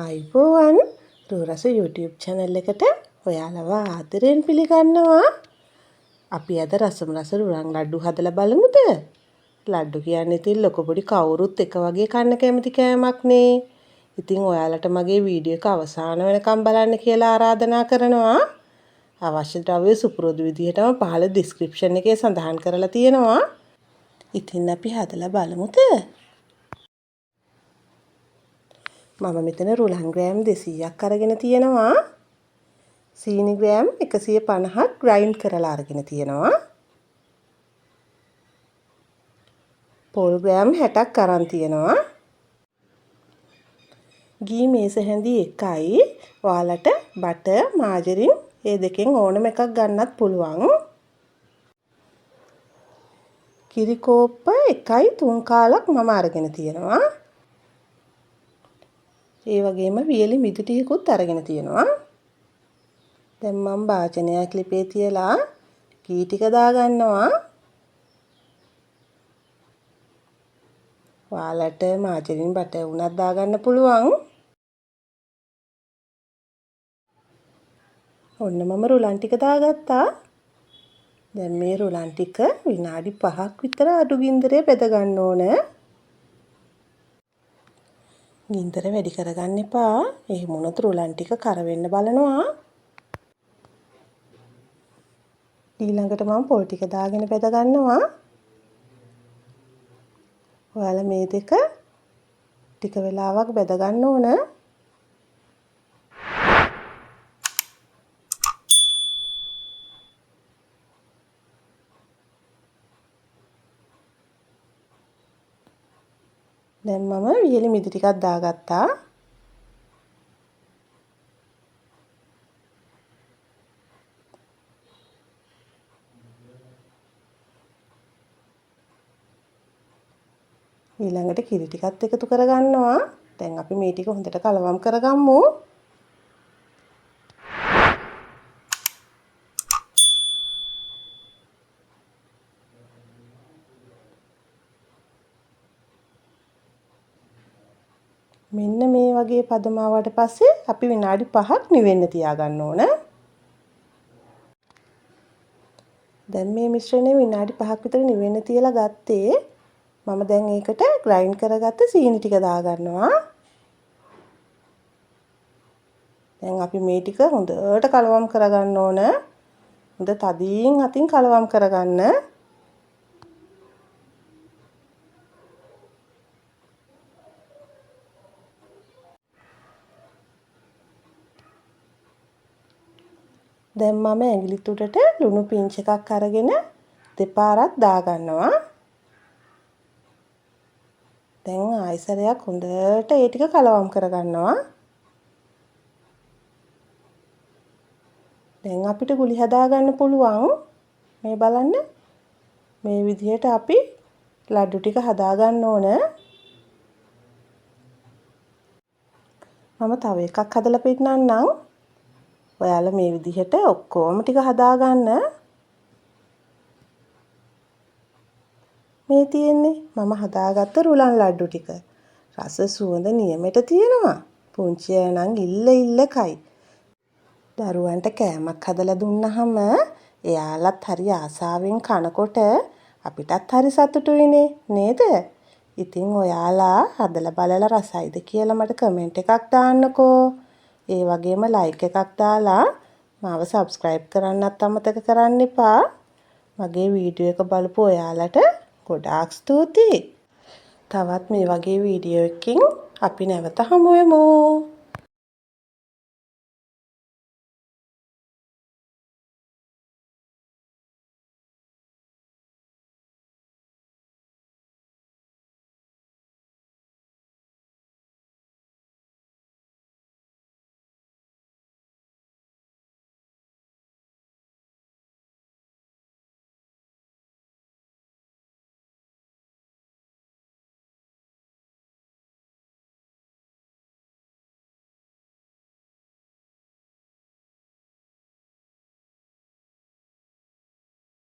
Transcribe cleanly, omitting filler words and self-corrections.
ආයිබෝවන් රෝරස YouTube channel එකට ඔයාලව ආදරයෙන් පිළිගන්නවා. අපි අද රසම රස රුරන් ලඩු හදලා බලමුද? ලඩු කියන්නේ ඉතින් ලොකු පොඩි කවුරුත් එක වගේ කන්න කැමති කෑමක් නේ. ඉතින් ඔයාලට මගේ වීඩියෝ එක අවසාන වෙනකම් බලන්න කියලා ආරාධනා කරනවා. අවශ්‍ය ද්‍රව්‍ය සුපුරුදු විදිහටම පහළ description එකේ සඳහන් කරලා තියෙනවා. ඉතින් අපි හදලා බලමුද? මම මෙතන රුලන් ග්‍රෑම් 200ක් අරගෙන තියෙනවා. සීනි ග්‍රෑම් 150ක් ග්‍රයින්ඩ් කරලා අරගෙන තියෙනවා. පොල් ග්‍රෑම් 60ක් අරන් තියෙනවා. ගී මේස හැඳි එකයි. ඔයාලට බටර්, මාජරින් මේ දෙකෙන් ඕනම එකක් ගන්නත් පුළුවන්. කිරි කෝප්ප 1.3 කාලක් මම අරගෙන තියෙනවා. ඒ වගේම වියලි මිදි ටිකකුත් අරගෙන තියෙනවා. දැන් මම භාජනයක් ලිපේ තියලා ගී ටික දාගන්නවා. ඔයාලට මාජරින් බටර් උනත් දාගන්න පුළුවන්. ඔන්න මම රුලන් ටික දාගත්තා. දැන් මේ රුලන් ටික විනාඩි 5ක් විතර අඩු ගින්දරේ බෙද ගන්න ඕන. ගින්දර වැඩි කරගන්න එපා. එහෙම වුණොත් රුලන් ටික කර වෙන්න බලනවා. ඊළඟට මම පොල් ටික දාගෙන බෙද ගන්නවා. ඔයාලා මේ දෙක ටික වෙලාවක් බෙද ගන්න ඕන. දැන් මම වියලි මිදි ටිකක් දාගත්තා. ඊළඟට කිරි ටිකත් එකතු කරගන්නවා. දැන් අපි මේ ටික හොඳට කලවම් කරගමු. මෙන්න මේ වගේ පදම ආවට පස්සේ අපි විනාඩි 5ක් නිවෙන්න තියාගන්න ඕන. දැන් මේ මිශ්‍රණය විනාඩි 5ක් විතර නිවෙන්න තියලා ගත්තේ. මම දැන් ඒකට ග්‍රයින්ඩ් කරගත්ත සීනි ටික දාගන්නවා. දැන් අපි මේ ටික හොඳට කලවම් කරගන්න ඕන. හොඳ තදින් අතින් කලවම් කරගන්න. දැන් මම ඇඟිලි තුඩට ලුණු පිංච් එකක් අරගෙන දෙපාරක් දාගන්නවා. දැන් ආයිසරයක් හොඳට ඒ ටික කලවම් කරගන්නවා. දැන් අපිට ගුලි හදාගන්න පුළුවන්. මේ බලන්න. මේ විදිහට අපි ලඩු ටික හදාගන්න ඕන. මම තව එකක් හදලා පෙන්නන්නම්. ඔයාලා මේ විදිහට ඔක්කොම ටික හදාගන්න. මේ තියෙන්නේ මම හදාගත්ත රුලන් ලඩු ටික. රස සුවඳ නියමෙට තියෙනවා. පුංචි අය නම් ඉල්ල කයි. දරුවන්ට කෑමක් හදලා දුන්නාම එයාලත් හරි ආසාවෙන් කනකොට අපිටත් හරි සතුටුයිනේ නේද? ඉතින් ඔයාලා හදලා බලලා රසයිද කියලා මට කමෙන්ට් එකක් දාන්නකෝ. ඒ වගේම ලයික් එකක් දාලා මාව සබ්ස්ක්‍රයිබ් කරන්නත් අමතක කරන්න එපා. මගේ වීඩියෝ එක බලපු ඔයාලට ගොඩාක් ස්තුතියි. තවත් මේ වගේ වීඩියෝ එකකින් අපි නැවත හමු වෙමු.